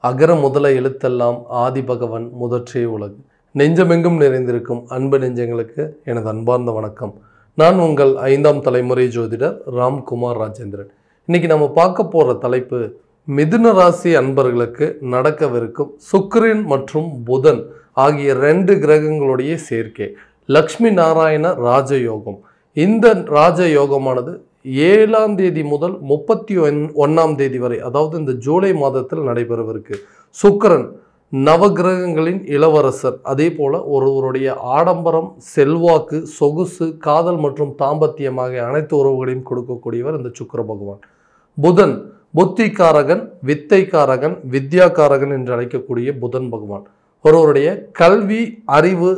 அகர முதல எழுத்தெல்லாம் ஆதிபகவன் முதற்றே உலகு. நெஞ்சமெங்கும் நிறைந்திருக்கும் அன்பு நெஞ்சங்களுக்கு எனது அன்பார்ந்த வணக்கம். நான் உங்கள் 5ஆம் தலைமுறை ஜோதிடர் ராம்குமார் ராஜேந்திரன். இன்னைக்கு நம்ம பார்க்க போகிற தலைப்பு மிதுன ராசி அன்பர்களுக்கு நடக்கவிருக்கும் சுக்கிரன் மற்றும் புதன் ஆகிய 2 கிரகங்களுடைய சேர்க்கை, லக்ஷ்மி நாராயண ராஜயோகம். இந்த ராஜயோகமானது 7ஆம் தேதி முதல் 31ஆம் தேதி வரை, அதாவது இந்த ஜூலை மாதத்தில் நடைபெறவிருக்கு. சுக்கிரன் நவகிரகங்களின் இளவரசர். அதே போல ஒருவருடைய ஆடம்பரம், செல்வாக்கு, சொகுசு, காதல் மற்றும் தாம்பத்தியமாக அனைத்து உறவுகளையும் கொடுக்கக்கூடியவர் இந்த சுக்கிர பகவான். புதன் புத்திகாரகன், வித்தைக்காரகன், வித்யாகாரகன் என்று அழைக்கக்கூடிய புதன் பகவான் ஒருவருடைய கல்வி, அறிவு,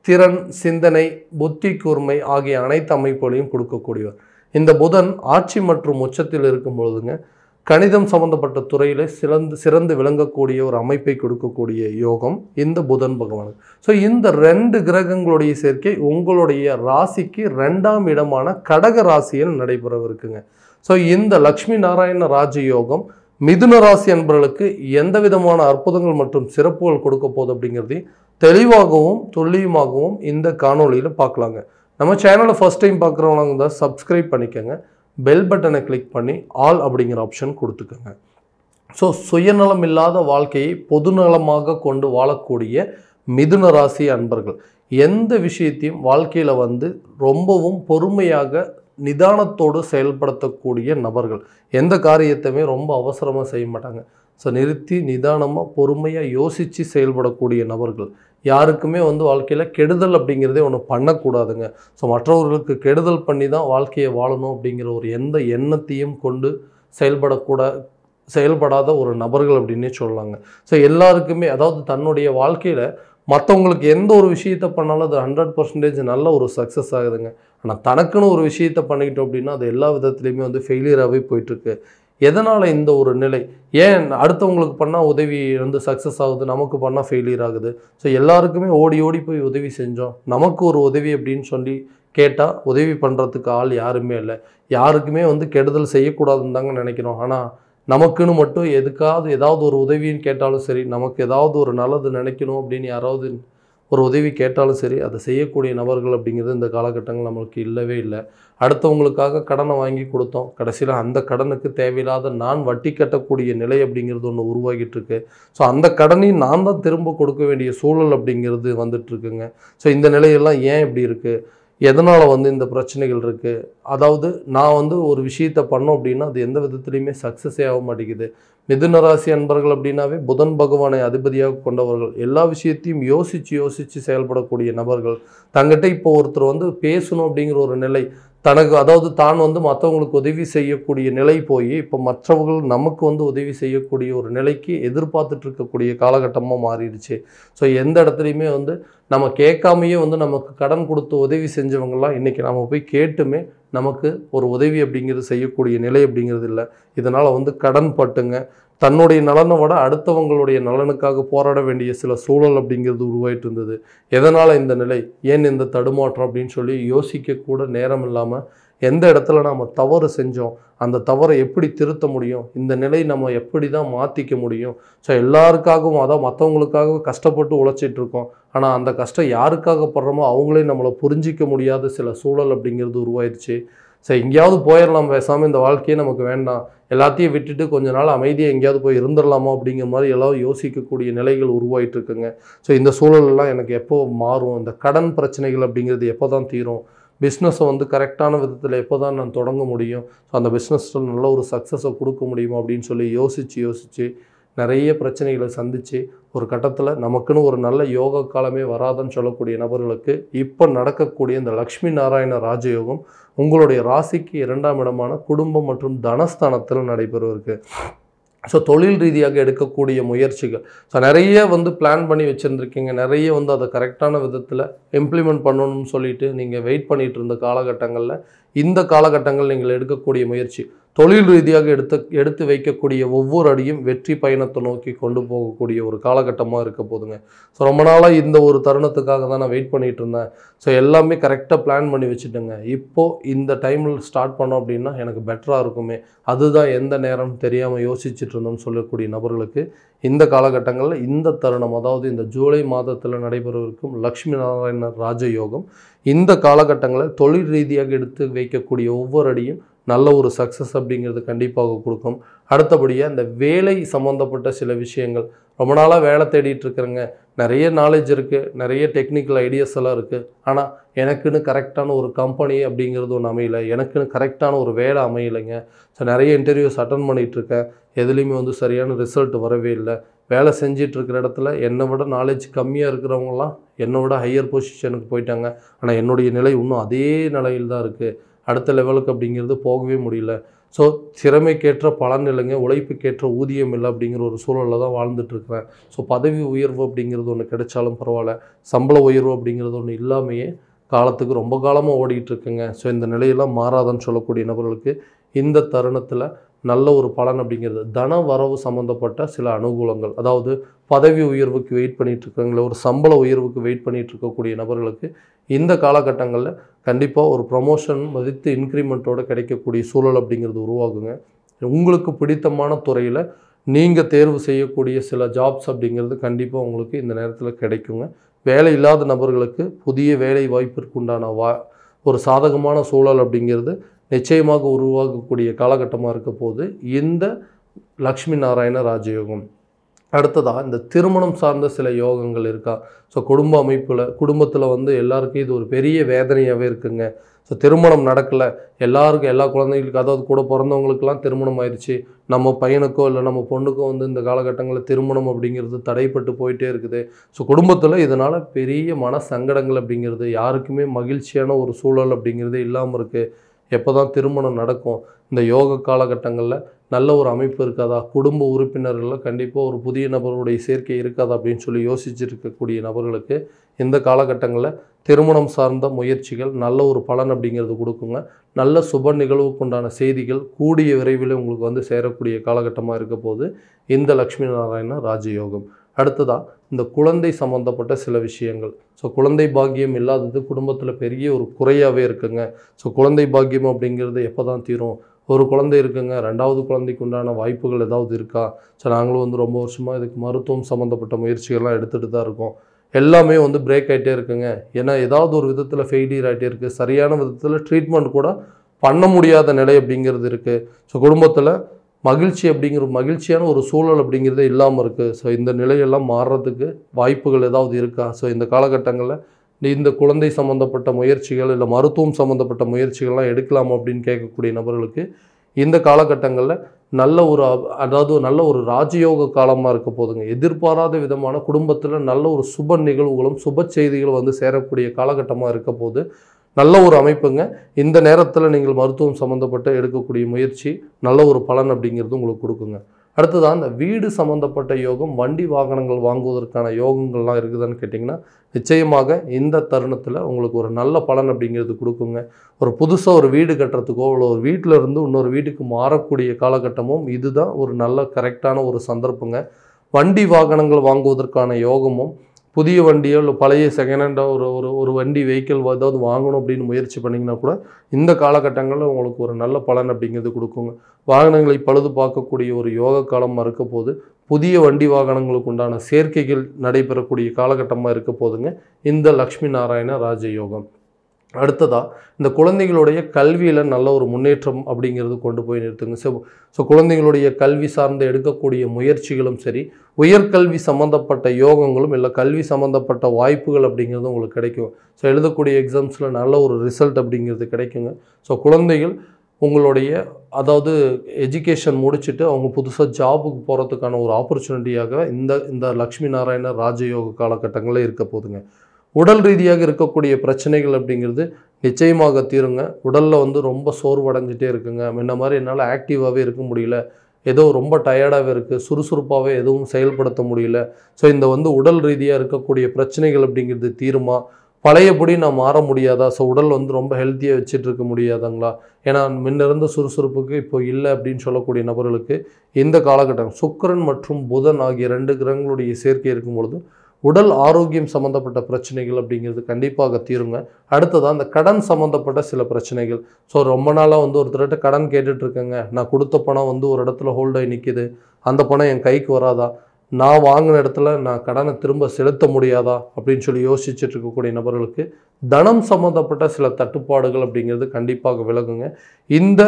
திறன், சிந்தனை, புத்தி கூர்மை ஆகிய அனைத்து அமைப்புகளையும் கொடுக்கக்கூடியவர். இந்த புதன் ஆட்சி மற்றும் உச்சத்தில் இருக்கும் பொழுதுங்க கணிதம் சம்பந்தப்பட்ட துறையில சிறந்து விளங்கக்கூடிய ஒரு அமைப்பை கொடுக்கக்கூடிய யோகம் இந்த புதன் பகவான். ஸோ இந்த 2 கிரகங்களுடைய சேர்க்கை உங்களுடைய ராசிக்கு 2ஆம் இடமான கடக ராசியில் நடைபெறவிருக்குங்க. ஸோ இந்த லக்ஷ்மி நாராயண ராஜயோகம் மிதுன ராசி என்பவர்களுக்கு எந்த விதமான அற்புதங்கள் மற்றும் சிறப்புகள் கொடுக்க போகுது அப்படிங்கிறதையும் தெளிவாகவும் துல்லியமாகவும் இந்த காணொலியில் பார்க்கலாங்க. நம்ம சேனலை ஃபர்ஸ்ட் டைம் பார்க்குறவங்க தான் சப்ஸ்கிரைப் பண்ணிக்கோங்க, பெல் பட்டனை கிளிக் பண்ணி ஆல் அப்படிங்கிற ஆப்ஷன் கொடுத்துக்கோங்க. ஸோ சுயநலம் இல்லாத வாழ்க்கையை பொதுநலமாக கொண்டு வாழக்கூடிய மிதுன ராசி அன்பர்கள் எந்த விஷயத்தையும் வாழ்க்கையில் ரொம்பவும் பொறுமையாக நிதானத்தோடு செயல்படுத்தக்கூடிய நபர்கள். எந்த காரியத்தையுமே ரொம்ப அவசரமாக செய்ய மாட்டாங்க. ஸோ நிறுத்தி நிதானமாக பொறுமையாக யோசித்து செயல்படக்கூடிய நபர்கள். யாருக்குமே வாழ்க்கையில் கெடுதல் அப்படிங்கிறதே ஒன்று பண்ணக்கூடாதுங்க. ஸோ மற்றவர்களுக்கு கெடுதல் பண்ணி தான் வாழ்க்கையை வாழணும் அப்படிங்கிற ஒரு எந்த எண்ணத்தையும் கொண்டு செயல்படாத ஒரு நபர்கள் அப்படின்னே சொல்லலாங்க. ஸோ எல்லாருக்குமே, அதாவது தன்னுடைய வாழ்க்கையில் மற்றவங்களுக்கு எந்த ஒரு விஷயத்தை பண்ணாலும் அது 100% நல்ல ஒரு சக்ஸஸ் ஆகுதுங்க. ஆனால் தனக்குன்னு ஒரு விஷயத்தை பண்ணிக்கிட்டோம் அப்படின்னா அது எல்லா விதத்துலேயுமே ஃபெயிலியராகவே போயிட்டுருக்கு. எதனால் இந்த ஒரு நிலை? ஏன் அடுத்தவங்களுக்கு பண்ணால் உதவி சக்ஸஸ் ஆகுது, நமக்கு பண்ணால் ஃபெயிலியர் ஆகுது? ஸோ எல்லாருக்குமே ஓடி ஓடி போய் உதவி செஞ்சோம், நமக்கு ஒரு உதவி அப்படின்னு சொல்லி கேட்டால் உதவி பண்ணுறதுக்கு ஆள் யாருமே இல்லை. யாருக்குமே கெடுதல் செய்யக்கூடாதுன்னு தாங்க நினைக்கிறோம். ஆனால் நமக்குன்னு மட்டும் ஏதாவது ஒரு உதவின்னு கேட்டாலும் சரி, நமக்கு ஏதாவது ஒரு நல்லது நினைக்கணும் அப்படின்னு யாராவது ஒரு உதவி கேட்டாலும் சரி, அதை செய்யக்கூடிய நபர்கள் அப்படிங்கிறது இந்த காலகட்டங்கள் நம்மளுக்கு இல்லவே இல்லை. அடுத்தவங்களுக்காக கடனை வாங்கி கொடுத்தோம், கடைசியில் அந்த கடனுக்கு தேவையில்லாத நான் வட்டி கட்டக்கூடிய நிலை அப்படிங்கிறது ஒன்று உருவாகிட்டு இருக்கு. ஸோ அந்த கடனையும் நான் தான் திரும்ப கொடுக்க வேண்டிய சூழல் அப்படிங்கிறது வந்துட்டுருக்குங்க. ஸோ இந்த நிலையெல்லாம் ஏன் இப்படி இருக்குது? எதனால் இந்த பிரச்சனைகள் இருக்குது? அதாவது நான் ஒரு விஷயத்தை பண்ணோம் அப்படின்னா அது எந்த விதத்துலையுமே சக்ஸஸே ஆக மாட்டேங்குது. மிதுன ராசி அன்பர்கள் அப்படின்னாவே புதன் பகவானை அதிபதியாக கொண்டவர்கள். எல்லா விஷயத்தையும் யோசித்து செயல்படக்கூடிய நபர்கள். தங்கிட்ட இப்போ ஒருத்தர் பேசணும் அப்படிங்கிற ஒரு நிலை தனக்கு, அதாவது தான் மற்றவங்களுக்கு உதவி செய்யக்கூடிய நிலை போய் இப்போ மற்றவர்கள் நமக்கு உதவி செய்யக்கூடிய ஒரு நிலைக்கு எதிர்பார்த்துட்டு இருக்கக்கூடிய காலகட்டமாக மாறிடுச்சு. ஸோ எந்த இடத்துலையுமே நம்ம கேட்காமையே நமக்கு கடன் கொடுத்து உதவி செஞ்சவங்கலாம் இன்றைக்கி நம்ம போய் கேட்டுமே நமக்கு ஒரு உதவி அப்படிங்கிறது செய்யக்கூடிய நிலை அப்படிங்கிறது இல்லை. இதனால் கடன் பட்டுங்க தன்னுடைய நலனை விட அடுத்தவங்களுடைய நலனுக்காக போராட வேண்டிய சில சூழல் அப்படிங்கிறது உருவாயிட்டு இருந்தது. எதனால் இந்த நிலை, ஏன் இந்த தடுமாற்றம் அப்படின்னு சொல்லி யோசிக்க கூட நேரம் இல்லாமல் எந்த இடத்துல நாம் தவறு செஞ்சோம், அந்த தவறை எப்படி திருத்த முடியும், இந்த நிலை நம்ம எப்படி தான் மாற்றிக்க முடியும். ஸோ எல்லாருக்காகவும், அதான் மற்றவங்களுக்காக கஷ்டப்பட்டு உழைச்சிட்ருக்கோம். ஆனால் அந்த கஷ்டம் யாருக்காக படுறோமோ அவங்களே நம்மளை புரிஞ்சிக்க முடியாத சில சூழல் அப்படிங்கிறது உருவாயிடுச்சு. ஸோ எங்கேயாவது போயிடலாம், பேசாமல் இந்த வாழ்க்கையே நமக்கு வேண்டாம், எல்லாத்தையும் விட்டுட்டு கொஞ்ச நாள் அமைதியாக எங்கேயாவது போய் இருந்துடலாமா அப்படிங்கிற மாதிரி எல்லாம் யோசிக்கக்கூடிய நிலைகள் உருவாயிட்டு இருக்குங்க. ஸோ இந்த சூழலெல்லாம் எனக்கு எப்போ மாறும், இந்த கடன் பிரச்சனைகள் அப்படிங்கிறது எப்போ தான் தீரும், பிஸ்னஸை கரெக்டான விதத்தில் எப்போ தான் நான் தொடங்க முடியும், ஸோ அந்த பிஸ்னஸில் நல்ல ஒரு சக்ஸஸை கொடுக்க முடியுமா அப்படின்னு சொல்லி யோசித்து நிறைய பிரச்சனைகளை சந்தித்து ஒரு கட்டத்தில் நமக்குன்னு ஒரு நல்ல யோக காலமே வராதுன்னு சொல்லக்கூடிய நபர்களுக்கு இப்போ நடக்கக்கூடிய இந்த லக்ஷ்மி நாராயண ராஜயோகம் உங்களுடைய ராசிக்கு 2ஆம் இடமான குடும்பம் மற்றும் தனஸ்தானத்தில் நடைபெறுவருக்கு. ஸோ தொழில் ரீதியாக எடுக்கக்கூடிய முயற்சிகள், ஸோ நிறைய பிளான் பண்ணி வச்சுருந்துருக்கீங்க, நிறைய அதை கரெக்டான விதத்தில் இம்ப்ளிமெண்ட் பண்ணணும்னு சொல்லிட்டு நீங்கள் வெயிட் பண்ணிகிட்டு இருந்த காலகட்டங்களில் இந்த காலகட்டங்கள் நீங்கள் எடுக்கக்கூடிய முயற்சி தொழில் ரீதியாக எடுத்து வைக்கக்கூடிய ஒவ்வொரு அடியும் வெற்றி பயணத்தை நோக்கி கொண்டு போகக்கூடிய ஒரு காலகட்டமாக இருக்க போதுங்க. ஸோ ரொம்ப நாளாக இந்த ஒரு தருணத்துக்காக தான் நான் வெயிட் பண்ணிகிட்டு இருந்தேன். ஸோ எல்லாமே கரெக்டாக பிளான் பண்ணி வச்சுட்டேங்க. இப்போது இந்த டைமில் ஸ்டார்ட் பண்ணோம் அப்படின்னா எனக்கு பெட்டராக இருக்குமே, அதுதான் எந்த நேரம் தெரியாமல் யோசிச்சுட்டு இருந்தோம்னு சொல்லக்கூடிய நபர்களுக்கு இந்த காலகட்டங்களில் இந்த தருணம், அதாவது இந்த ஜூலை மாதத்தில் நடைபெறவிருக்கும் லக்ஷ்மி நாராயண ராஜயோகம், இந்த காலகட்டங்களில் தொழில் ரீதியாக எடுத்து வைக்கக்கூடிய ஒவ்வொரு அடியும் நல்ல ஒரு சக்ஸஸ் அப்படிங்கிறது கண்டிப்பாக கொடுக்கும். அடுத்தபடியாக இந்த வேலை சம்மந்தப்பட்ட சில விஷயங்கள், ரொம்ப நாளாக வேலை தேடிட்டு இருக்கிறேங்க, நிறைய நாலேஜ் இருக்குது, நிறைய டெக்னிக்கல் ஐடியாஸ் எல்லாம் இருக்குது, ஆனால் எனக்குன்னு கரெக்டான ஒரு கம்பெனி அப்படிங்கிறது ஒன்று அமையலை, எனக்குன்னு கரெக்டான ஒரு வேலை அமையலைங்க. ஸோ நிறைய இன்டர்வியூஸ் அட்டன் பண்ணிகிட்ருக்கேன், எதுலேயுமே வந்து சரியான ரிசல்ட் வரவே இல்லை. வேலை செஞ்சிட்ருக்கிற இடத்துல என்னை விட நாலேஜ் கம்மியாக இருக்கிறவங்களாம் என்னை விட ஹையர் பொசிஷனுக்கு போயிட்டாங்க, ஆனால் என்னுடைய நிலை இன்னும் அதே நிலையில் தான் இருக்குது, அடுத்த லெவலுக்கு அப்படிங்கிறது போகவே முடியல. ஸோ திறமைக்கேற்ற பலன் இல்லைங்க, உழைப்புக்கேற்ற ஊதியம் இல்லை அப்படிங்கிற ஒரு சூழலில் தான் வாழ்ந்துட்டுருக்கிறேன். ஸோ பதவி உயர்வு அப்படிங்கிறது ஒன்று கிடைச்சாலும் பரவாயில்ல, சம்பள உயர்வு அப்படிங்கிறது ஒன்று இல்லாமையே காலத்துக்கு ரொம்ப காலமாக ஓடிட்டுருக்குங்க. ஸோ இந்த நிலையெல்லாம் மாறாதன்னு சொல்லக்கூடிய நபர்களுக்கு இந்த தருணத்தில் நல்ல ஒரு பலன் அப்படிங்கிறது, தன வரவு சம்மந்தப்பட்ட சில அனுகூலங்கள், அதாவது பதவி உயர்வுக்கு வெயிட் பண்ணிகிட்ருக்கவங்கள, ஒரு சம்பள உயர்வுக்கு வெயிட் பண்ணிகிட்டு இருக்கக்கூடிய நபர்களுக்கு இந்த காலகட்டங்களில் கண்டிப்பாக ஒரு ப்ரொமோஷன் மதித்து இன்க்ரிமெண்ட்டோடு கிடைக்கக்கூடிய சூழல் அப்படிங்கிறது உருவாகுங்க. உங்களுக்கு பிடித்தமான துறையில் நீங்கள் தேர்வு செய்யக்கூடிய சில ஜாப்ஸ் அப்படிங்கிறது கண்டிப்பாக உங்களுக்கு இந்த நேரத்தில் கிடைக்குங்க. வேலை இல்லாத நபர்களுக்கு புதிய வேலை வாய்ப்பிற்கு உண்டான ஒரு சாதகமான சூழல் அப்படிங்கிறது நிச்சயமாக உருவாகக்கூடிய காலகட்டமாக இருக்க போது இந்த லக்ஷ்மி நாராயண ராஜயோகம். அடுத்ததாக இந்த திருமணம் சார்ந்த சில யோகங்கள் இருக்கா? ஸோ குடும்ப அமைப்பில், குடும்பத்தில் வந்து எல்லாருக்கும் இது ஒரு பெரிய வேதனையாகவே இருக்குங்க. ஸோ திருமணம் நடக்கலை, எல்லாருக்கும், எல்லா குழந்தைகளுக்கும், அதாவது கூட பிறந்தவங்களுக்கெல்லாம் திருமணம் ஆயிடுச்சு, நம்ம பையனுக்கோ இல்லை நம்ம பொண்ணுக்கோ வந்து இந்த காலகட்டங்களில் திருமணம் அப்படிங்கிறது தடைப்பட்டு போயிட்டே இருக்குது. ஸோ குடும்பத்தில் இதனால் பெரிய மன சங்கடங்கள் அப்படிங்கிறது, யாருக்குமே மகிழ்ச்சியான ஒரு சூழல் அப்படிங்கிறது இல்லாமல் இருக்குது. எப்போ தான் திருமணம் நடக்கும்? இந்த யோக காலகட்டங்களில் நல்ல ஒரு அமைப்பு இருக்காதா? குடும்ப உறுப்பினர்களில் கண்டிப்பாக ஒரு புதிய நபருடைய சேர்க்கை இருக்காதா அப்படின்னு சொல்லி யோசிச்சுட்டு இருக்கக்கூடிய நபர்களுக்கு இந்த காலகட்டங்களில் திருமணம் சார்ந்த முயற்சிகள் நல்ல ஒரு பலன் அப்படிங்கிறது கொடுக்குங்க. நல்ல சுப நிகழ்வுக்குண்டான செய்திகள் கூடிய விரைவில் உங்களுக்கு வந்து சேரக்கூடிய காலகட்டமாக இருக்க போது இந்த லக்ஷ்மி நாராயண ராஜயோகம். அடுத்ததாக இந்த குழந்தை சம்மந்தப்பட்ட சில விஷயங்கள். ஸோ குழந்தை பாக்கியம் இல்லாதது குடும்பத்தில் பெரிய ஒரு குறையாகவே இருக்குங்க. ஸோ குழந்தை பாக்கியம் அப்படிங்கிறது எப்போ தான் தீரும்? ஒரு குழந்தை இருக்குங்க, ரெண்டாவது குழந்தைக்கு உண்டான வாய்ப்புகள் ஏதாவது இருக்கா? ஸோ நாங்களும் வந்து ரொம்ப வருஷமாக இதுக்கு மருத்துவம் சம்மந்தப்பட்ட முயற்சிகள்லாம் எடுத்துகிட்டு தான் இருக்கோம். எல்லாமே வந்து பிரேக் ஆகிட்டே இருக்குங்க. ஏன்னா ஏதாவது ஒரு விதத்தில் ஃபெயிலியர் ஆகிட்டே இருக்குது. சரியான விதத்தில் ட்ரீட்மெண்ட் கூட பண்ண முடியாத நிலை அப்படிங்கிறது இருக்குது. ஸோ குடும்பத்தில் மகிழ்ச்சியான ஒரு சூழல் அப்படிங்கிறதே இல்லாமல் இருக்குது. ஸோ இந்த நிலையெல்லாம் மாறுறதுக்கு வாய்ப்புகள் ஏதாவது இருக்கா? ஸோ இந்த காலகட்டங்களில் இந்த குழந்தை சம்மந்தப்பட்ட முயற்சிகள் இல்லை மருத்துவம் சம்மந்தப்பட்ட முயற்சிகள்லாம் எடுக்கலாமா அப்படின்னு கேட்கக்கூடிய நபர்களுக்கு இந்த காலகட்டங்களில் நல்ல ஒரு ராஜயோக காலமாக இருக்க போதுங்க. எதிர்பாராத விதமான குடும்பத்தில் நல்ல ஒரு சுப நிகழ்வுகளும் சுப செய்திகளும் வந்து சேரக்கூடிய காலகட்டமாக இருக்க போது நல்ல ஒரு அமைப்புங்க. இந்த நேரத்தில் நீங்கள் மருத்துவம் சம்மந்தப்பட்ட எடுக்கக்கூடிய முயற்சி நல்ல ஒரு பலன் அப்படிங்கிறது உங்களுக்கு கொடுக்குங்க. அடுத்ததான் இந்த வீடு சம்மந்தப்பட்ட யோகம், வண்டி வாகனங்கள் வாங்குவதற்கான யோகங்கள்லாம் இருக்குதுன்னு கேட்டிங்கன்னா நிச்சயமாக இந்த தருணத்தில் உங்களுக்கு ஒரு நல்ல பலன் அப்படிங்கிறது கொடுக்குங்க. ஒரு புதுசாக ஒரு வீடு கட்டுறதுக்கோ இல்லை ஒரு வீட்டில் இருந்து இன்னொரு வீட்டுக்கு மாறக்கூடிய காலகட்டமும் இதுதான் ஒரு நல்ல கரெக்டான ஒரு சந்தர்ப்பங்க. வண்டி வாகனங்கள் வாங்குவதற்கான யோகமும், புதிய வண்டியோ இல்லை பழைய செகண்ட் ஹேண்டாக ஒரு வண்டி வெஹிக்கிள் ஏதாவது வாங்கணும் அப்படின்னு முயற்சி பண்ணிங்கன்னா கூட இந்த காலகட்டங்களில் உங்களுக்கு ஒரு நல்ல பலன் அப்படிங்கிறது கொடுக்குங்க. வாகனங்களை பழுது பார்க்கக்கூடிய ஒரு யோக காலமாக இருக்க போது, புதிய வண்டி வாகனங்களுக்கு உண்டான சேர்க்கைகள் நடைபெறக்கூடிய காலகட்டமாக இருக்க போதுங்க இந்த லக்ஷ்மி நாராயண ராஜயோகம். அடுத்ததாக இந்த குழந்தைகளுடைய கல்வியில் நல்ல ஒரு முன்னேற்றம் அப்படிங்கிறது கொண்டு போய் நிறுத்துங்க. ஸோ குழந்தைகளுடைய கல்வி சார்ந்து எடுக்கக்கூடிய முயற்சிகளும் சரி, உயர்கல்வி சம்மந்தப்பட்ட யோகங்களும் இல்லை கல்வி சம்மந்தப்பட்ட வாய்ப்புகள் அப்படிங்கிறது உங்களுக்கு கிடைக்கும். ஸோ எழுதக்கூடிய எக்ஸாம்ஸில் நல்ல ஒரு ரிசல்ட் அப்படிங்கிறது கிடைக்குங்க. ஸோ குழந்தைகள் உங்களுடைய அதாவது எஜுகேஷன் முடிச்சுட்டு அவங்க புதுசாக ஜாபுக்கு போகிறதுக்கான ஒரு ஆப்பர்ச்சுனிட்டியாக இந்த லக்ஷ்மி நாராயண ராஜயோக காலகட்டங்களில் இருக்க போதுங்க. உடல் ரீதியாக இருக்கக்கூடிய பிரச்சனைகள் அப்படிங்கிறது நிச்சயமாக தீருங்க. உடலில் வந்து ரொம்ப சோர்வடைஞ்சிட்டே இருக்குங்க. முன்ன மாதிரி என்னால் ஆக்டிவாகவே இருக்க முடியல, ஏதோ ரொம்ப டயர்டாகவே இருக்குது, சுறுசுறுப்பாகவே எதுவும் செயல்படுத்த முடியல. ஸோ இந்த வந்து உடல் ரீதியாக இருக்கக்கூடிய பிரச்சனைகள் அப்படிங்கிறது தீருமா? பழையபடி நான் மாற முடியாதா? ஸோ உடல் வந்து ரொம்ப ஹெல்த்தியாக வச்சுட்டு இருக்க முடியாதுங்களா? ஏன்னா முன்ன இருந்த சுறுசுறுப்புக்கு இப்போ இல்லை அப்படின்னு சொல்லக்கூடிய நபர்களுக்கு இந்த காலகட்டம் சுக்கிரன் மற்றும் புதன் ஆகிய 2 கிரகங்களுடைய சேர்க்கை இருக்கும் பொழுது உடல் ஆரோக்கியம் சம்மந்தப்பட்ட பிரச்சனைகள் அப்படிங்கிறது கண்டிப்பாக தீருங்க. அடுத்ததான் அந்த கடன் சம்மந்தப்பட்ட சில பிரச்சனைகள். ஸோ ரொம்ப நாளாக வந்து ஒருத்தர்கிட்ட கடன் கேட்டுட்டு இருக்கேங்க. நான் கொடுத்த பணம் வந்து ஒரு இடத்துல ஹோல்ட் ஆகி நிற்கிது. அந்த பணம் என் கைக்கு வராதா? நான் வாங்கின இடத்துல நான் கடனை திரும்ப செலுத்த முடியாதா அப்படின்னு சொல்லி யோசிச்சுட்டு இருக்கக்கூடிய நபர்களுக்கு தனம் சம்மந்தப்பட்ட சில தட்டுப்பாடுகள் அப்படிங்கிறது கண்டிப்பாக விலகுங்க. இந்த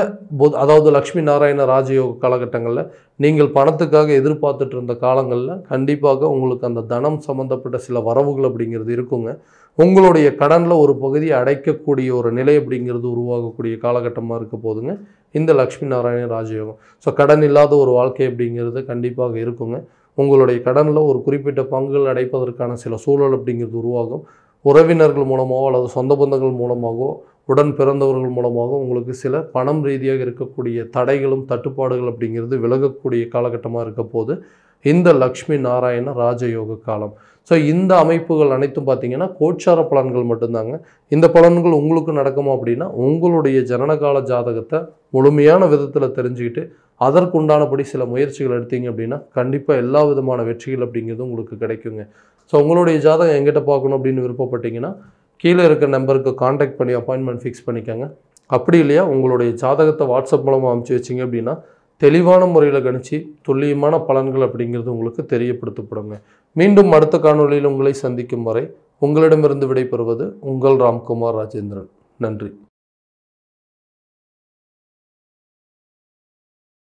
அதாவது லக்ஷ்மி நாராயண ராஜயோக காலகட்டங்களில் நீங்கள் பணத்துக்காக எதிர்பார்த்துட்டு இருந்த காலங்களில் கண்டிப்பாக உங்களுக்கு அந்த தனம் சம்மந்தப்பட்ட சில வரவுகள் அப்படிங்கிறது இருக்குங்க. உங்களுடைய கடனில் ஒரு பகுதியை அடைக்கக்கூடிய ஒரு நிலை அப்படிங்கிறது உருவாகக்கூடிய காலகட்டமாக இருக்க போதுங்க இந்த லக்ஷ்மி நாராயண ராஜயோகம். ஸோ கடன் இல்லாத ஒரு வாழ்க்கை அப்படிங்கிறது கண்டிப்பாக இருக்குங்க. உங்களுடைய கடனில் ஒரு குறிப்பிட்ட பங்குகள் அடைப்பதற்கான சில சூழல் அப்படிங்கிறது உருவாகும். உறவினர்கள் மூலமாகவோ அல்லது சொந்த பந்தங்கள் மூலமாகவோ உடன் பிறந்தவர்கள் மூலமாக உங்களுக்கு சில பணம் ரீதியாக இருக்கக்கூடிய தடைகளும் தட்டுப்பாடுகள் அப்படிங்கிறது விலகக்கூடிய காலகட்டமாக இருக்க போது இந்த லக்ஷ்மி நாராயண ராஜயோக காலம். ஸோ இந்த அமைப்புகள் அனைத்தும் பார்த்தீங்கன்னா கோச்சார பலன்கள் மட்டும்தாங்க. இந்த பலன்கள் உங்களுக்கு நடக்குமா அப்படின்னா உங்களுடைய ஜனனகால ஜாதகத்தை முழுமையான விதத்தில் தெரிஞ்சுக்கிட்டு அதற்குண்டானபடி சில முயற்சிகள் எடுத்தீங்க அப்படின்னா கண்டிப்பாக எல்லா விதமான வெற்றிகள் அப்படிங்கிறது உங்களுக்கு கிடைக்குங்க. ஸோ உங்களுடைய ஜாதகம் எங்கிட்ட பார்க்கணும் அப்படின்னு விருப்பப்பட்டீங்கன்னா கீழே இருக்க நம்பருக்கு காண்டாக்ட் பண்ணி அப்பாயின்மெண்ட் ஃபிக்ஸ் பண்ணிக்கோங்க. அப்படி இல்லையா உங்களுடைய ஜாதகத்தை வாட்ஸ்அப் மூலமாக அனுப்பிச்சி வச்சிங்க அப்படின்னா தெளிவான முறையில் கணிச்சு துல்லியமான பலன்கள் அப்படிங்கிறது உங்களுக்கு தெரியப்படுத்தப்படுங்க. மீண்டும் அடுத்த காணொளியில் உங்களை சந்திக்கும் வரை உங்களிடமிருந்து விடைபெறுவது உங்கள் ராம்குமார் ராஜேந்திரன். நன்றி.